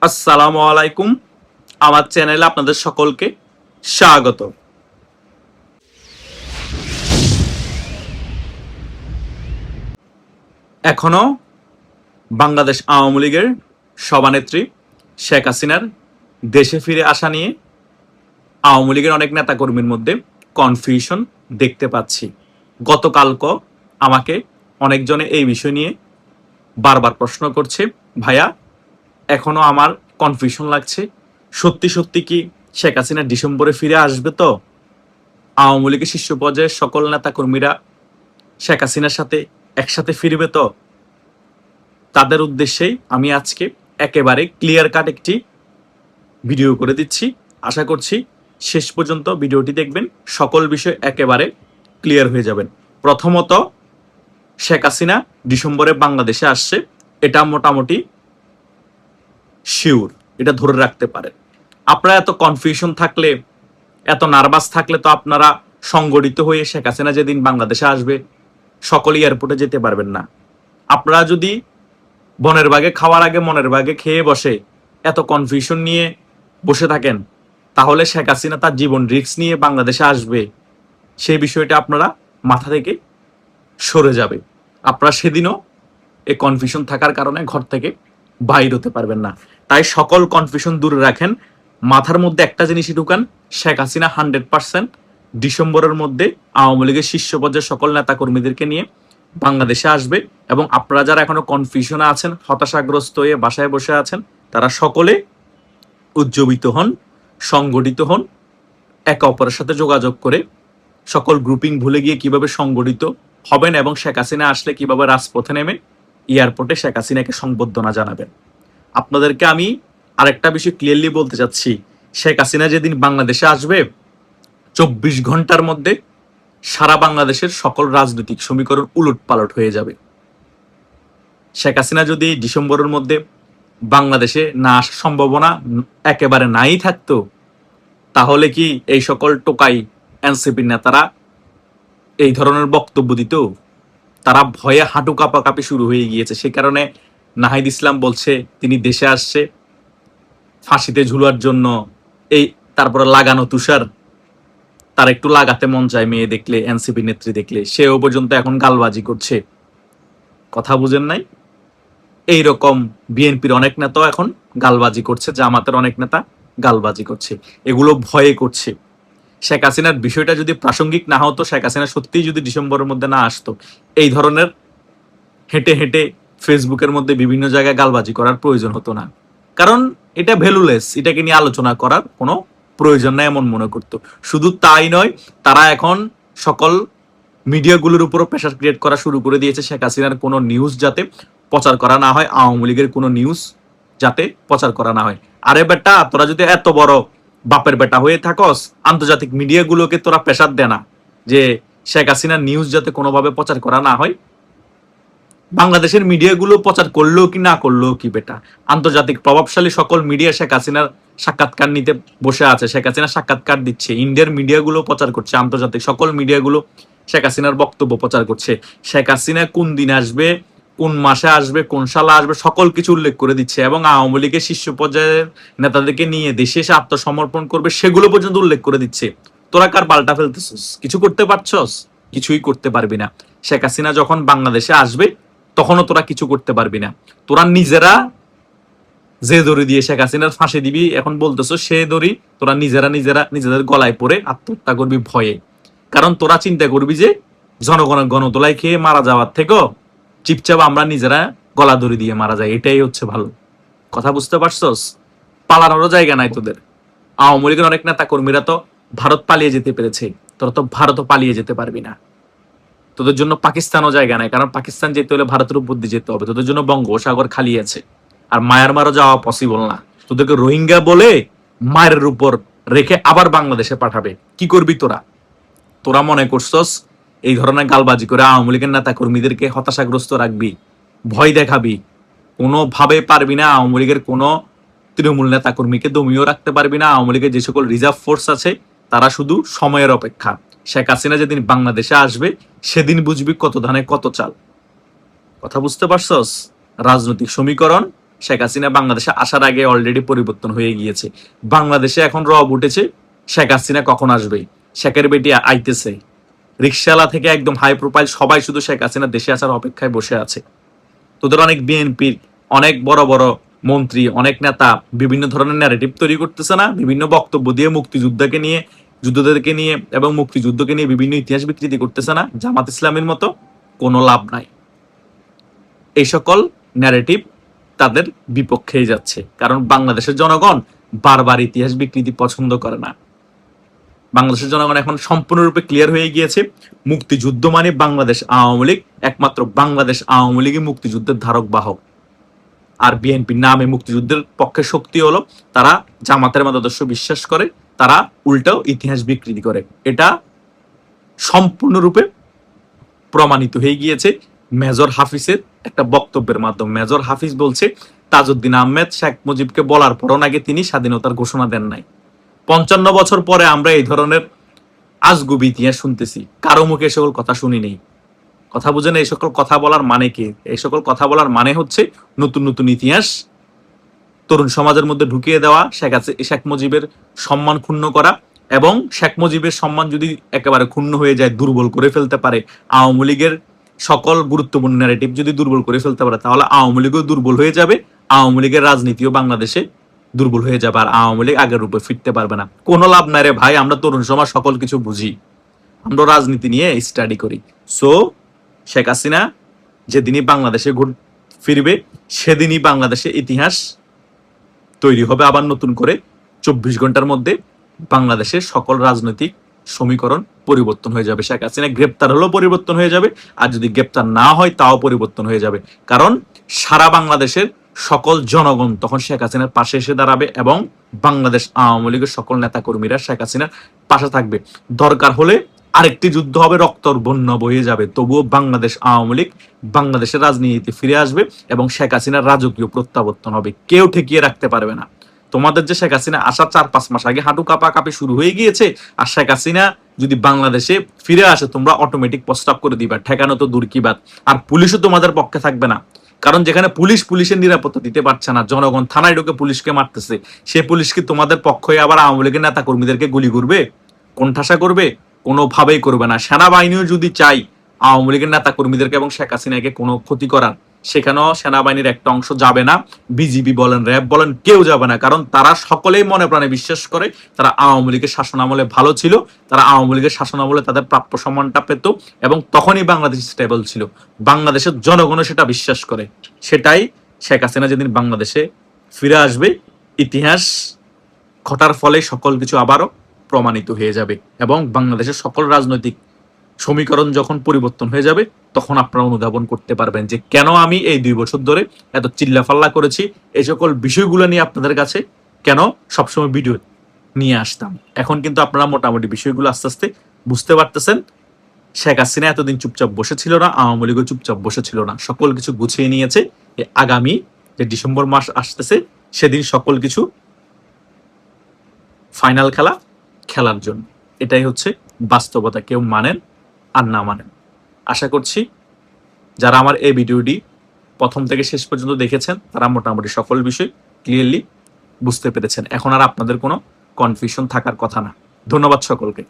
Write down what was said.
আসসালামু আলাইকুম। আমার চ্যানেলে আপনাদের সকলকে স্বাগত। এখনো বাংলাদেশ আওয়ামী লীগের সভানেত্রী শেখ হাসিনার দেশে ফিরে আসা নিয়ে আওয়ামী লীগের অনেক নেতাকর্মীর মধ্যে কনফিউশন দেখতে পাচ্ছি। গতকালকে আমাকে অনেকজনে এই বিষয় নিয়ে বারবার প্রশ্ন করছে, ভাইয়া এখনো আমার কনফিউশন লাগছে, সত্যি সত্যি কি শেখ হাসিনা ডিসেম্বরে ফিরে আসবে? তো আওয়ামী লীগের শীর্ষ পর্যায়ের সকল নেতা কর্মীরা শেখ হাসিনার সাথে একসাথে ফিরবে? তো তাদের উদ্দেশ্যেই আমি আজকে একেবারে ক্লিয়ার কাট একটি ভিডিও করে দিচ্ছি। আশা করছি শেষ পর্যন্ত ভিডিওটি দেখবেন, সকল বিষয় একেবারে ক্লিয়ার হয়ে যাবেন। প্রথমত, শেখ হাসিনা ডিসেম্বরে বাংলাদেশে আসছে, এটা মোটামুটি শিওর, এটা ধরে রাখতে পারেন। আপনারা এত কনফিউশন থাকলে, এত নার্ভাস থাকলে তো আপনারা সংগঠিত হয়ে শেখ হাসিনা যেদিন বাংলাদেশে আসবে সকল এয়ারপোর্টে যেতে পারবেন না। আপনারা যদি বনের বাগে খাওয়ার আগে মনের বাগে খেয়ে বসে এত কনফিউশন নিয়ে বসে থাকেন, তাহলে শেখ হাসিনা তার জীবন রিস্ক নিয়ে বাংলাদেশে আসবে, সেই বিষয়টা আপনারা মাথা থেকে সরে যাবে। আপনারা সেদিনও এই কনফিউশন থাকার কারণে ঘর থেকে বাইর হতে পারবেন না। তাই সকল কনফিউশন দূরে রাখেন, মাথার মধ্যে একটা জিনিসই ঢুকান, শেখ হাসিনা 100% ডিসেম্বরের মধ্যে আওয়ামী লীগের শীর্ষ পর্যায়ের সকল নেতা কর্মীদেরকে নিয়ে বাংলাদেশে আসবে। এবং আপনারা যারা এখনো কনফিউশনে আছেন, হতাশাগ্রস্ত হয়ে বাসায় বসে আছেন, তারা সকলে উজ্জীবিত হন, সংগঠিত হন, একে অপরের সাথে যোগাযোগ করে সকল গ্রুপিং ভুলে গিয়ে কিভাবে সংগঠিত হবেন এবং শেখ হাসিনা আসলে কিভাবে রাজপথে নেমে এয়ারপোর্টে শেখ হাসিনাকে সংবর্ধনা জানাবেন। আপনাদেরকে আমি আরেকটা বিষয় ক্লিয়ারলি বলতে চাচ্ছি, শেখ হাসিনা যেদিন বাংলাদেশে আসবে 24 ঘন্টার মধ্যে সারা বাংলাদেশের সকল রাজনৈতিক সমীকরণ উলট পালট হয়ে যাবে। শেখ হাসিনা যদি ডিসেম্বরের মধ্যে বাংলাদেশে না আসার সম্ভাবনা একেবারে নাই থাকতো, তাহলে কি এই সকল টোকাই এনসিপির নেতারা এই ধরনের বক্তব্য দিত? তারা ভয়ে হাঁটু কাঁপাকাঁপি শুরু হয়ে গিয়েছে। সে কারণে নাহিদ ইসলাম বলছে তিনি দেশে আসছে ফাঁসিতে ঝুলার জন্য। এই তারপরে লাগানো তুষার, তার একটু লাগাতে মন চায় মেয়ে দেখলে, এনসিপি নেত্রী দেখলে, সেও পর্যন্ত এখন গালবাজি করছে। কথা বুঝেন নাই? এইরকম বিএনপির অনেক নেতা এখন গালবাজি করছে, জামাতের অনেক নেতা গালবাজি করছে, এগুলো ভয়ে করছে। শেখ হাসিনার বিষয়টা যদি প্রাসঙ্গিক না হতো, শেখ হাসিনা সত্যিই যদি ডিসেম্বরের মধ্যে না আসতো, এই ধরনের হেঁটে হেঁটে ফেসবুকের মধ্যে বিভিন্ন জায়গায় গালবাজি করার প্রয়োজন হতো না। কারণ এটা ভ্যালুলেস, এটাকে নিয়ে আলোচনা করার কোনো প্রয়োজন নাই এমন মনে করতো। শুধু তাই নয়, তারা এখন সকল মিডিয়াগুলোর উপরও প্রেশার ক্রিয়েট করা শুরু করে দিয়েছে শেখ হাসিনার কোনো নিউজ যাতে প্রচার করা না হয়, আওয়ামী লীগের কোনো নিউজ যাতে প্রচার করা না হয়। আরে বেটা, তোরা যদি এত বড় বাপের বেটা হয়ে থাকস, আন্তর্জাতিক মিডিয়াগুলোকে তোরা প্রেশার দে না যে শেখ হাসিনার নিউজ যাতে কোনোভাবে প্রচার করা না হয়। বাংলাদেশের মিডিয়াগুলো প্রচার করলেও কি না করলেও কি বেটা, আন্তর্জাতিক প্রভাবশালী সকল মিডিয়া শেখ হাসিনার সাক্ষাৎকার নিতে বসে আছে, শেখ হাসিনা সাক্ষাৎকার দিচ্ছে, ইন্ডিয়ার মিডিয়াগুলো প্রচার করছে, আন্তর্জাতিক সকল মিডিয়াগুলো শেখ হাসিনার বক্তব্য প্রচার করছে। শেখ হাসিনা কোন দিন আসবে, কোন মাসে আসবে, কোন সালে আসবে, সকল কিছু উল্লেখ করে দিচ্ছে। এবং আওয়ামী লীগের শীর্ষ পর্যায়ের নেতাদেরকে নিয়ে দেশে এসে আত্মসমর্পণ করবে সেগুলো পর্যন্ত উল্লেখ করে দিচ্ছে। তোরা কার পাল্টা ফেলতেছিস? কিছু করতে পারছস? কিছুই করতে পারবি না। শেখ হাসিনা যখন বাংলাদেশে আসবে তখনও তোরা কিছু করতে পারবি না। তোরা নিজেরা যে দড়ি দিয়ে শেখ হাসিনার ফাঁসি দিবি এখন বলতেছো, সে দড়ি তোরা নিজেরা নিজেরা নিজেদের গলায় পরে আত্মহত্যা করবি ভয়ে। কারণ তোরা চিন্তা করবি যে জনগণের গণতোলাই খেয়ে মারা যাওয়ার থেকেও চুপচাপ আমরা নিজেরা গলা দড়ি দিয়ে মারা যায়, এটাই হচ্ছে ভালো। কথা বুঝতে পারছস? পালানোরও জায়গা নাই তোদের। আওয়ামী লীগের অনেক নেতা কর্মীরা তো ভারত পালিয়ে যেতে পেরেছে, তোরা তো ভারতও পালিয়ে যেতে পারবি না। তোদের জন্য পাকিস্তানও জায়গা নাই, কারণ পাকিস্তান যেতে হলে ভারতের উপর দিয়ে যেতে হবে। তোদের জন্য বঙ্গোপসাগর খালি আছে, আর মায়ানমারও যাওয়া পসিবল না। তোদেরকে রোহিঙ্গা বলে মায়ের উপর রেখে আবার বাংলাদেশে পাঠাবে। কি করবি তোরা? তোরা মনে করছস এই ধরনের গালবাজি করে আওয়ামী লীগের নেতা কর্মীদেরকে হতাশাগ্রস্ত রাখবি, ভয় দেখাবি? কোনোভাবে পারবি না। আওয়ামী লীগের কোনো তৃণমূল নেতা কর্মীকে দমিয়েও রাখতে পারবি না। আওয়ামী লীগের যে সকল রিজার্ভ ফোর্স আছে তারা শুধু সময়ের অপেক্ষা। শেখ হাসিনা যেদিন বাংলাদেশে আসবে সেদিন বুঝবি কত ধানে কত চাল। কথা বুঝতে পারছস? রাজনৈতিক সমীকরণ শেখ হাসিনা বাংলাদেশে আসার আগে অলরেডি পরিবর্তন হয়ে গিয়েছে। বাংলাদেশে এখন রব উঠেছে শেখ হাসিনা কখন আসবে, শেখের বেটি আইতেছে। রিকশাওয়ালা থেকে একদম হাই প্রোফাইল সবাই শুধু শেখ হাসিনা দেশে আসার অপেক্ষায় বসে আছে। তোদের অনেক বিএনপির অনেক বড় বড় মন্ত্রী, অনেক নেতা বিভিন্ন ধরনের ন্যারেটিভ তৈরি করতেছে না, বিভিন্ন বক্তব্য দিয়ে মুক্তিযোদ্ধাকে নিয়ে, যুদ্ধদেরকে নিয়ে এবং মুক্তিযুদ্ধকে নিয়ে বিভিন্ন ইতিহাস বিকৃতি করতেছে না, জামাত ইসলামের মতো। কোনো লাভ নাই। এই সকল ন্যারেটিভ তাদের বিপক্ষেই যাচ্ছে, কারণ বাংলাদেশের জনগণ বারবার ইতিহাস বিকৃতি পছন্দ করে না। বাংলাদেশের জনগণ এখন সম্পূর্ণরূপে ক্লিয়ার হয়ে গিয়েছে, মুক্তিযুদ্ধ মানে বাংলাদেশ আওয়ামী লীগ, একমাত্র বাংলাদেশ আওয়ামী লীগই মুক্তিযুদ্ধের ধারক বাহক। আর বিএনপির নামে মুক্তিযুদ্ধের পক্ষে শক্তি হলো তারা জামাতের মতাদর্শ বিশ্বাস করে, তারা উল্টাও ইতিহাস বিকৃতি করে। এটা সম্পূর্ণরূপে প্রমাণিত হয়ে গিয়েছে মেজর হাফিজের একটা বক্তব্যের মাধ্যমে। মেজর হাফিজ বলছে তাজউদ্দিন আহমেদ শেখ মুজিবকে বলার পরও নাকি তিনি স্বাধীনতার ঘোষণা দেন নাই। 55 বছর পরে আমরা এই ধরনের আজগুবি ইতিহাস শুনতেছি, কারো মুখে এ সকল কথা শুনি নেই। কথা বুঝেন এই সকল কথা বলার মানে কি? এই সকল কথা বলার মানে হচ্ছে নতুন নতুন ইতিহাস তরুণ সমাজের মধ্যে ঢুকিয়ে দেওয়া, শেখ মুজিবের সম্মান ক্ষুণ্ণ করা, এবং শেখ মুজিবের সম্মান যদি একেবারে ক্ষুণ্ণ হয়ে যায়, দুর্বল করে ফেলতে পারে, আওয়ামী লীগের সকল গুরুত্বপূর্ণ ন্যারেটিভ যদি দুর্বল করে ফেলতে পারে, তাহলে আওয়ামী লীগও দুর্বল হয়ে যাবে, আওয়ামী লীগের রাজনীতিও বাংলাদেশে দুর্বল হয়ে যাবে, আর আওয়ামী লীগ আগের রূপে ফিরতে পারবে না। কোনো লাভ নাই রে ভাই, আমরা তরুণ সমাজ সকল কিছু বুঝি, আমরা রাজনীতি নিয়ে স্টাডি করি। সো শেখ হাসিনা যেদিনই বাংলাদেশে ফিরবে, সেদিনই বাংলাদেশে ইতিহাস তৈরি হবে আবার নতুন করে। 24 ঘন্টার মধ্যে বাংলাদেশের সকল রাজনৈতিক সমীকরণ পরিবর্তন হয়ে যাবে। শেখ হাসিনা গ্রেপ্তার হলেও পরিবর্তন হয়ে যাবে, আর যদি গ্রেপ্তার না হয় তাও পরিবর্তন হয়ে যাবে, কারণ সারা বাংলাদেশের সকল জনগণ তখন শেখ হাসিনার পাশে এসে দাঁড়াবে, এবং বাংলাদেশ আওয়ামী লীগের সকল নেতাকর্মীরা শেখ হাসিনার পাশে থাকবে। দরকার হলে আরেকটি যুদ্ধ হবে, রক্তর বন্যা বয়ে যাবে, তবুও বাংলাদেশ আওয়ামী লীগ বাংলাদেশের রাজনীতিতে ফিরে আসবে এবং শেখ হাসিনার রাজকীয় প্রত্যাবর্তন হবে। কেউ ঠেকিয়ে রাখতে পারবে না। তোমাদের যে শেখ হাসিনা আসার 4-5 মাস আগে হাঁটু কাঁপি শুরু হয়ে গিয়েছে, আর শেখ হাসিনা যদি বাংলাদেশে ফিরে আসে তোমরা অটোমেটিক প্রস্তাব করে দিবা, ঠেকানো তো দূর কি বাত। আর পুলিশও তোমাদের পক্ষে থাকবে না, কারণ যেখানে পুলিশের নিরাপত্তা দিতে পারছে না, জনগণ থানায় ঢুকে পুলিশকে মারতেছে, সে পুলিশকে তোমাদের পক্ষে আবার আওয়ামী লীগের নেতা কর্মীদেরকে গুলি করবে, কোণঠাসা করবে? কোনোভাবেই করবে না। সেনাবাহিনীও যদি চাই আওয়ামী লীগের নেতা কর্মীদেরকে এবং শেখ হাসিনাকে কোনো ক্ষতি করার, সেখানেও সেনাবাহিনীর একটা অংশ যাবে না, বিজিবি বলেন, র্যাব বলেন, কেউ যাবে না, কারণ তারা সকলেই মনে প্রাণে বিশ্বাস করে তারা আওয়ামী লীগের শাসনামলে ভালো ছিল, তারা আওয়ামী লীগের শাসনামলে তাদের প্রাপ্য সম্মানটা পেত, এবং তখনই বাংলাদেশ স্টেবল ছিল। বাংলাদেশের জনগণও সেটা বিশ্বাস করে। সেটাই শেখ হাসিনা যেদিন বাংলাদেশে ফিরে আসবে, ইতিহাস ঘটার ফলে সকল কিছু আবারও প্রমাণিত হয়ে যাবে, এবং বাংলাদেশের সকল রাজনৈতিক সমীকরণ যখন পরিবর্তন হয়ে যাবে, তখন আপনারা অনুধাবন করতে পারবেন যে কেন আমি এই 2 বছর ধরে এত চিল্লাফাল্লা করেছি, এই সকল বিষয়গুলো নিয়ে আপনাদের কাছে কেন সবসময় ভিডিও নিয়ে আসতাম। এখন কিন্তু আপনারা মোটামুটি বিষয়গুলো আস্তে আস্তে বুঝতে পারতেছেন। শেখ হাসিনা এতদিন চুপচাপ বসেছিল না, আওয়ামী লীগও চুপচাপ বসেছিল না, সকল কিছু গুছিয়ে নিয়েছে। আগামী যে ডিসেম্বর মাস আসতেছে, সেদিন সকল কিছু ফাইনাল খেলার জন্য। এটাই হচ্ছে বাস্তবতা, কেউ মানেন আর না মানেন। আশা করছি যারা আমার এই ভিডিওটি প্রথম থেকে শেষ পর্যন্ত দেখেছেন তারা মোটামুটি সকল বিষয় ক্লিয়ারলি বুঝতে পেরেছেন। এখন আর আপনাদের কোনো কনফিউশন থাকার কথা না। ধন্যবাদ সকলকে।